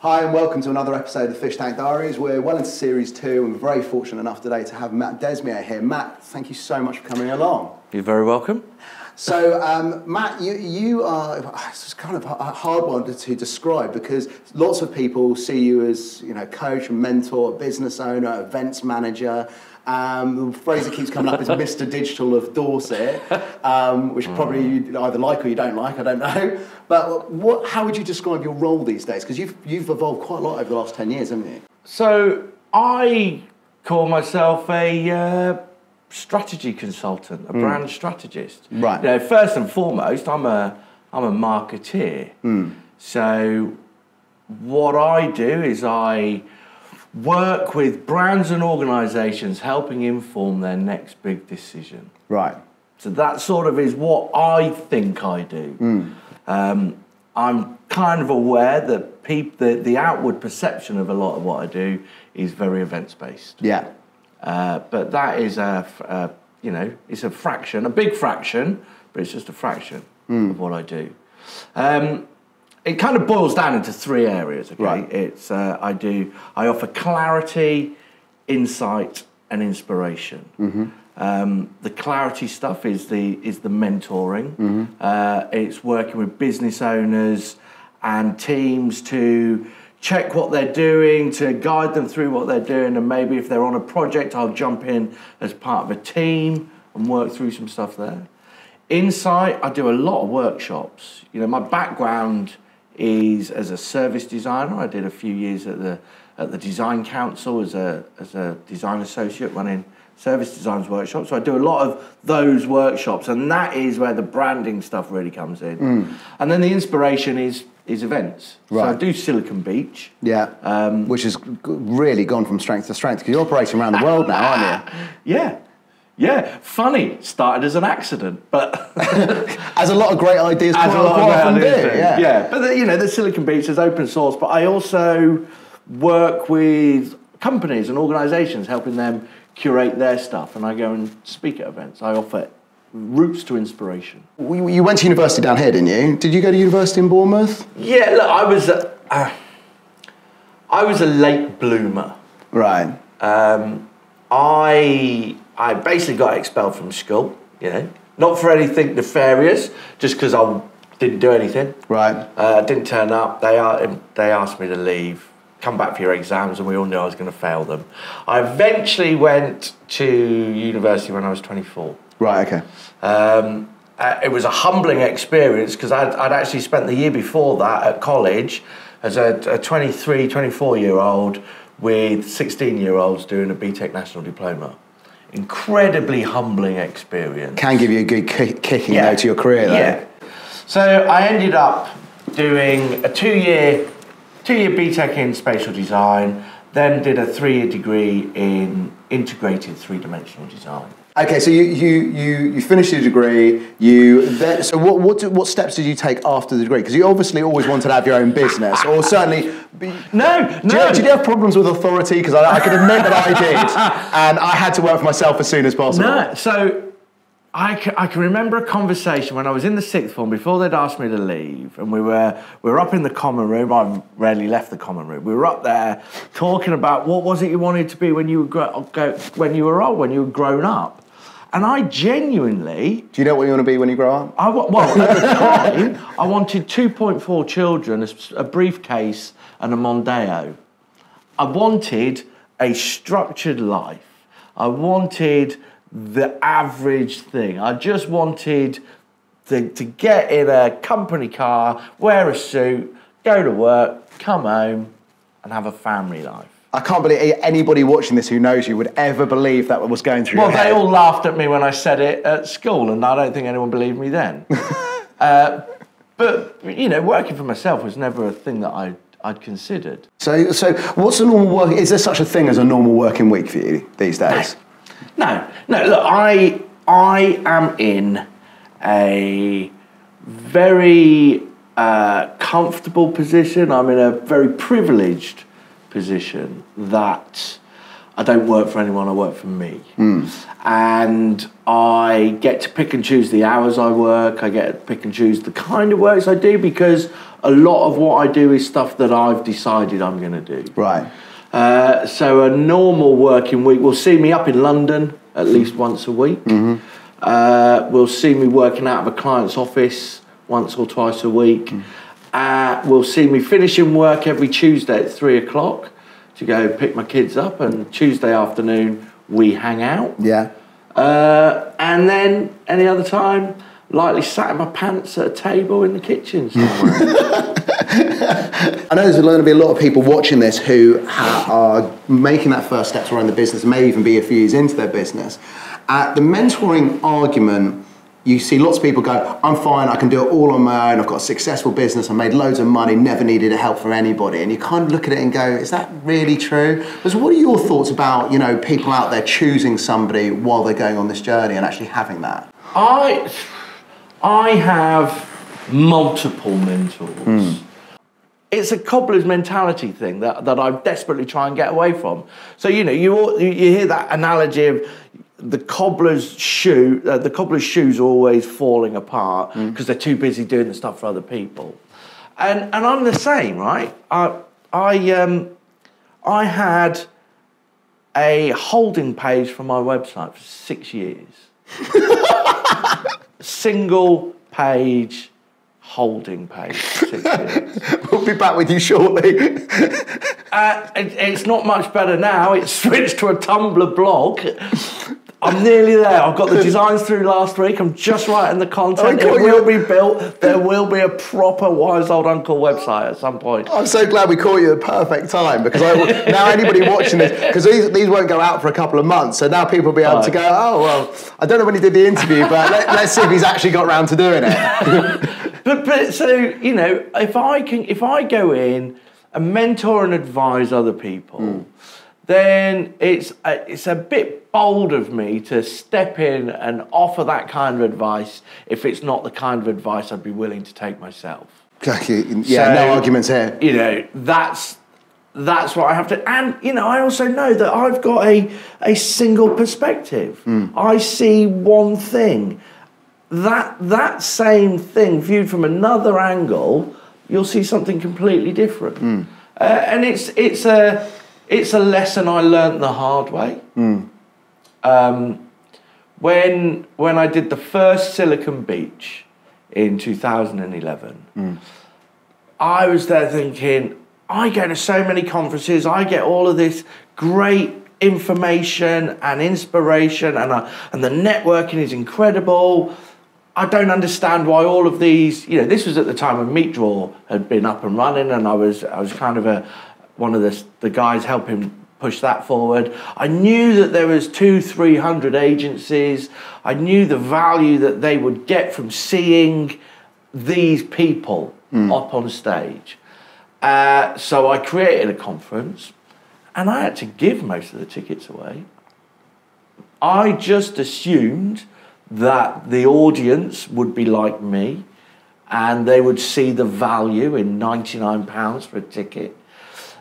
Hi and welcome to another episode of the Tank Diaries. We're well into Series 2 and we're very fortunate enough today to have Matt Desmier here. Matt, thank you so much for coming along. You're very welcome. So, Matt, you are, it's kind of a hard one to describe because lots of people see you as, coach, mentor, business owner, events manager. The phrase that keeps coming up is Mr. Digital of Dorset, which probably you either like or you don't like, I don't know. But how would you describe your role these days? Because you've evolved quite a lot over the last 10 years, haven't you? So I call myself a strategy consultant, a brand strategist. Right. First and foremost, I'm a marketeer. So what I do is I work with brands and organisations helping inform their next big decision. Right. So that sort of is what I think I do. I'm kind of aware that the outward perception of a lot of what I do is very events-based. Yeah. But that is it's a fraction, a big fraction, but it's just a fraction of what I do. It kind of boils down into three areas. Okay, right. It's I offer clarity, insight, and inspiration. The clarity stuff is the mentoring. It's working with business owners and teams to check what they're doing, to guide them through what they're doing, and maybe if they're on a project, I'll jump in as part of a team and work through some stuff there. Insight, I do a lot of workshops. My background is as a service designer. I did a few years at the Design Council as a design associate running service designs workshops. So I do a lot of those workshops, and that is where the branding stuff really comes in. And then the inspiration is events. Right. So I do Silicon Beach. Yeah, which has really gone from strength to strength because you're operating around the world now, aren't you? Yeah, funny. Started as an accident, but as a lot of great ideas quite often do. Yeah. But the Silicon Beach is open source, but I also work with companies and organisations, helping them curate their stuff, and I go and speak at events. I offer routes to inspiration. You went to university down here, didn't you? Did you go to university in Bournemouth? Yeah, look, I was a late bloomer. Right. I basically got expelled from school, not for anything nefarious, just because I didn't do anything. Right. Didn't turn up. They asked me to leave, come back for your exams, and we all knew I was going to fail them. I eventually went to university when I was 24. Right, okay. It was a humbling experience because I'd actually spent the year before that at college as a 23, 24-year-old with 16-year-olds doing a BTEC National Diploma. Incredibly humbling experience. Can give you a good kicking though to your career though. Yeah. So I ended up doing a two-year BTEC in spatial design, then did a 3-year degree in integrated three-dimensional design. Okay, so you finished your degree. So what steps did you take after the degree? Because you obviously always wanted to have your own business, or certainly. No. Did you have problems with authority? Because I can admit that I did, and I had to work for myself as soon as possible. No, so I can remember a conversation when I was in the sixth form before they'd asked me to leave, and we were up in the common room. I rarely left the common room. We were up there talking about what was it you wanted to be when you were grown up. And I genuinely... Do you know what you want to be when you grow up? At the time, I wanted 2.4 children, a briefcase and a Mondeo. I wanted a structured life. I wanted the average thing. I just wanted to get in a company car, wear a suit, go to work, come home, and have a family life. I can't believe anybody watching this who knows you would ever believe that was going through your head. Well, they all laughed at me when I said it at school, and I don't think anyone believed me then. But, working for myself was never a thing that I'd considered. So what's a normal work? Is there such a thing as a normal working week for you these days? No. Look, I am in a very comfortable position. I'm in a very privileged position that I don't work for anyone, I work for me. And I get to pick and choose the hours I work, I get to pick and choose the kind of works I do because a lot of what I do is stuff that I've decided I'm going to do. Right. So a normal working week will see me up in London at least once a week. Will see me working out of a client's office once or twice a week. Will see me finishing work every Tuesday at 3 o'clock to go pick my kids up, and Tuesday afternoon we hang out. Yeah. And then any other time, lightly sat in my pants at a table in the kitchen somewhere. I know there's going to be a lot of people watching this who are making that first step to run the business, may even be a few years into their business. The mentoring argument, you see lots of people go, I'm fine, I can do it all on my own, I've got a successful business, I made loads of money, never needed help from anybody. And you kind of look at it and go, is that really true? Because what are your thoughts about, people out there choosing somebody while they're going on this journey and actually having that? I have multiple mentors. It's a cobbler's mentality thing that I desperately try and get away from. So, you hear that analogy of the cobbler's shoes are always falling apart because they're too busy doing the stuff for other people. And I'm the same, right? I had a holding page for my website for 6 years. Single page holding page. 6 years. We'll be back with you shortly. It's not much better now. It's switched to a Tumblr blog. I'm nearly there. I've got the designs through last week. I'm just writing the content. It will be built. There will be a proper Wise Old Uncle website at some point. I'm so glad we caught you at the perfect time, because now anybody watching this, because these won't go out for a couple of months, so now people will be able to go, oh, well, I don't know when he did the interview, but let's see if he's actually got around to doing it. but so, if I go in and mentor and advise other people, then it's a bit bold of me to step in and offer that kind of advice if it's not the kind of advice I'd be willing to take myself. Yeah, no arguments here. That's what I have to... And, I also know that I've got a single perspective. I see one thing. That same thing viewed from another angle, you'll see something completely different. And it's a lesson I learnt the hard way. When I did the first Silicon Beach in 2011, I was there thinking, I go to so many conferences, I get all of this great information and inspiration, and the networking is incredible. I don't understand why all of these, this was at the time when MeetDraw had been up and running, and I was kind of one of the guys helping push that forward. I knew that there was 200-300 agencies. I knew the value that they would get from seeing these people up on stage. So I created a conference, and I had to give most of the tickets away. I just assumed that the audience would be like me, and they would see the value in £99 for a ticket.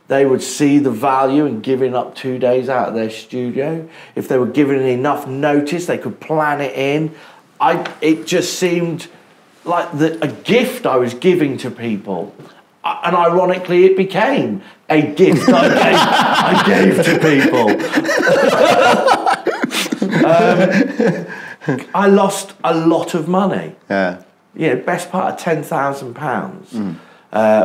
They would see the value in giving up 2 days out of their studio. If they were given enough notice, they could plan it in. It just seemed like a gift I was giving to people. And ironically, it became a gift I gave to people. I lost a lot of money. Best part of £10,000.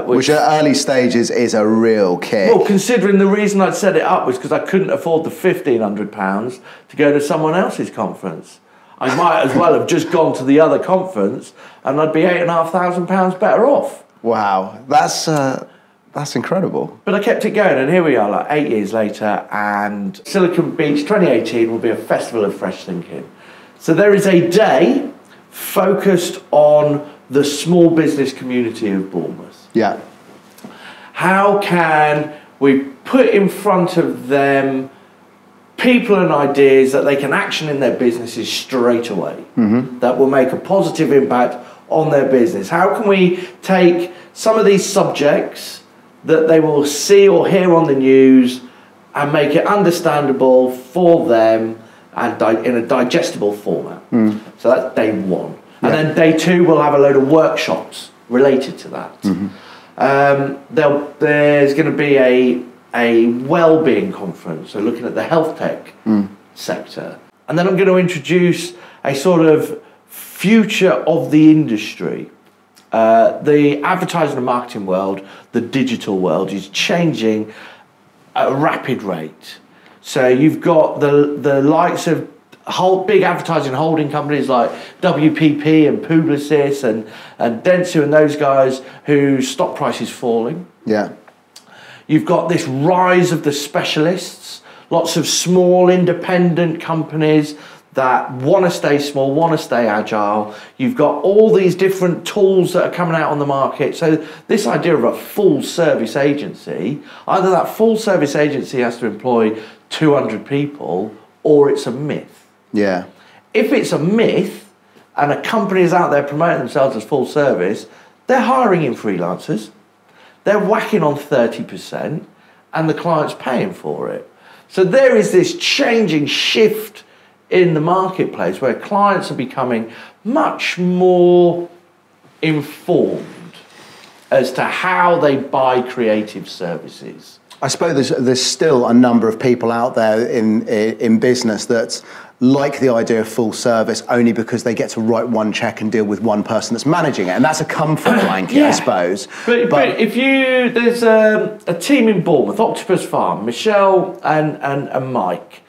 Which at early stages is a real kick. Well, considering the reason I'd set it up was because I couldn't afford the £1,500 to go to someone else's conference. I might as well have just gone to the other conference, and I'd be £8,500 better off. Wow, that's incredible. But I kept it going, and here we are, like 8 years later, and Silicon Beach 2018 will be a festival of fresh thinking. So there is a day focused on the small business community of Bournemouth. Yeah. How can we put in front of them people and ideas that they can action in their businesses straight away, that will make a positive impact on their business? How can we take some of these subjects that they will see or hear on the news and make it understandable for them and in a digestible format? So that's day one. And then day two, we'll have a load of workshops related to that. There's going to be a well-being conference, so looking at the health tech sector. And then I'm going to introduce a sort of future of the industry. The advertising and marketing world, the digital world, is changing at a rapid rate. So you've got the likes of big advertising holding companies like WPP and Publicis and Dentsu and those guys whose stock price is falling. Yeah. You've got this rise of the specialists, lots of small independent companies that want to stay small, want to stay agile. You've got all these different tools that are coming out on the market. So this idea of a full service agency, either that full service agency has to employ 200 people or it's a myth. Yeah. If it's a myth and a company is out there promoting themselves as full service, they're hiring in freelancers, they're whacking on 30% and the client's paying for it. So there is this changing shift in the marketplace where clients are becoming much more informed as to how they buy creative services. I suppose there's still a number of people out there in business that like the idea of full service only because they get to write one check and deal with one person that's managing it, and that's a comfort blanket, yeah. I suppose. But if there's a team in Bournemouth, Octopus Farm, Michelle and Mike,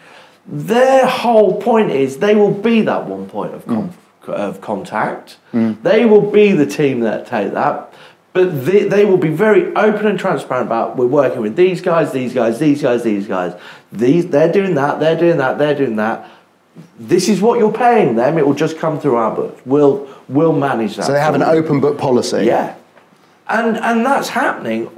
their whole point is they will be that one point of contact. They will be the team that take that. But they will be very open and transparent about, we're working with these guys, these guys, these guys, these guys. They're doing that, they're doing that, they're doing that. This is what you're paying them. It will just come through our books. We'll manage that. So they have an open book policy. Yeah. And that's happening.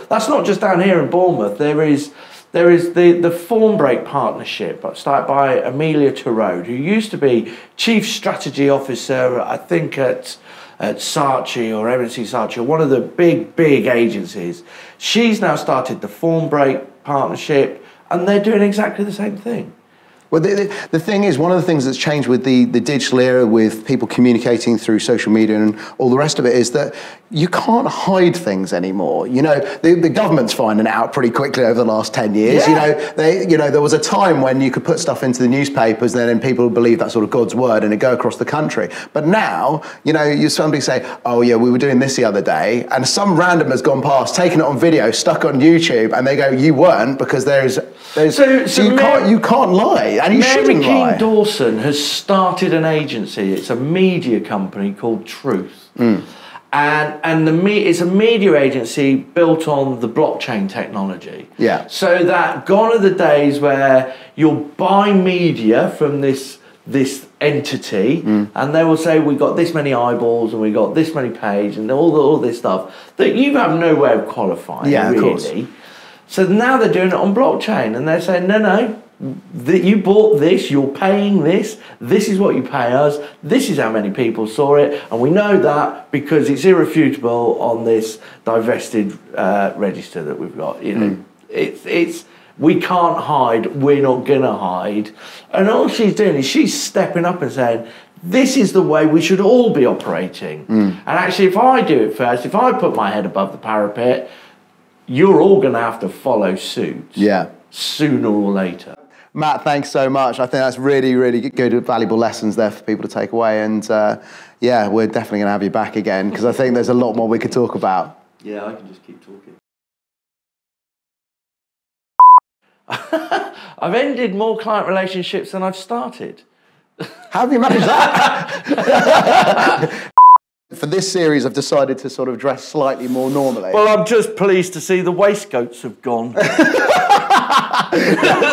That's not just down here in Bournemouth. There is the Form Break partnership started by Amelia Turode, who used to be Chief Strategy Officer, I think, at Saatchi or M&C Saatchi, or one of the big agencies. She's now started the Form Break partnership, and they're doing exactly the same thing. Well, the thing is, one of the things that's changed with the digital era, with people communicating through social media and all the rest of it, is that you can't hide things anymore. You know, the government's finding it out pretty quickly over the last 10 years. Yeah. There was a time when you could put stuff into the newspapers and then people would believe that's sort of God's word and it'd go across the country. But now, you somebody say, oh yeah, we were doing this the other day, and some random has gone past, taken it on video, stuck on YouTube, and they go, you weren't, because so you can't lie. And you shouldn't lie. Mary Keane Dawson has started an agency. It's a media company called Truth. And it's a media agency built on the blockchain technology. Yeah. So that gone are the days where you'll buy media from this entity, and they will say, we've got this many eyeballs and we've got this many pages and all this stuff that you have no way of qualifying, really. Of course. So now they're doing it on blockchain, and they're saying, no, that you bought this, you're paying this is what you pay us, this is how many people saw it, and we know that because it's irrefutable on this divested register that we've got. It's we can't hide, we're not gonna hide. And all she's doing is she's stepping up and saying, this is the way we should all be operating. And actually, if I do it first, if I put my head above the parapet, you're all going to have to follow suit. Yeah. Sooner or later. Matt, thanks so much. I think that's really, really good, valuable lessons there for people to take away. And yeah, we're definitely going to have you back again, because I think there's a lot more we could talk about. Yeah, I can just keep talking. I've ended more client relationships than I've started. How have you managed that? For this series, I've decided to sort of dress slightly more normally. Well, I'm just pleased to see the waistcoats have gone.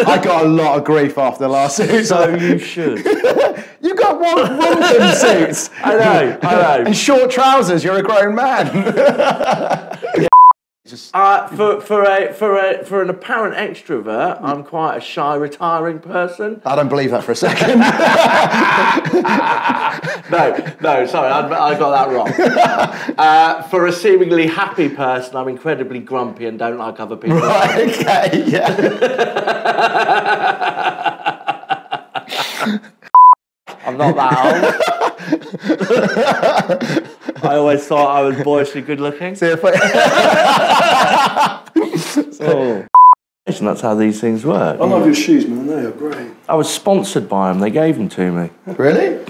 I got a lot of grief after the last suit. So you should. You got one Wimbledon suits. I know. And short trousers. You're a grown man. Yeah. For an apparent extrovert, I'm quite a shy, retiring person. I don't believe that for a second. No, sorry, I got that wrong. For a seemingly happy person, I'm incredibly grumpy and don't like other people. Right, okay, yeah. I'm not that old. I always thought I was boyishly good looking. So if Oh. And that's how these things work. I love your shoes, man. They are great. I was sponsored by them. They gave them to me. Really?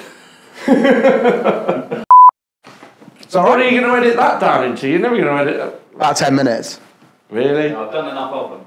So what are you going to edit that down into? You're never going to edit that. About 10 minutes. Really? I've done enough of them.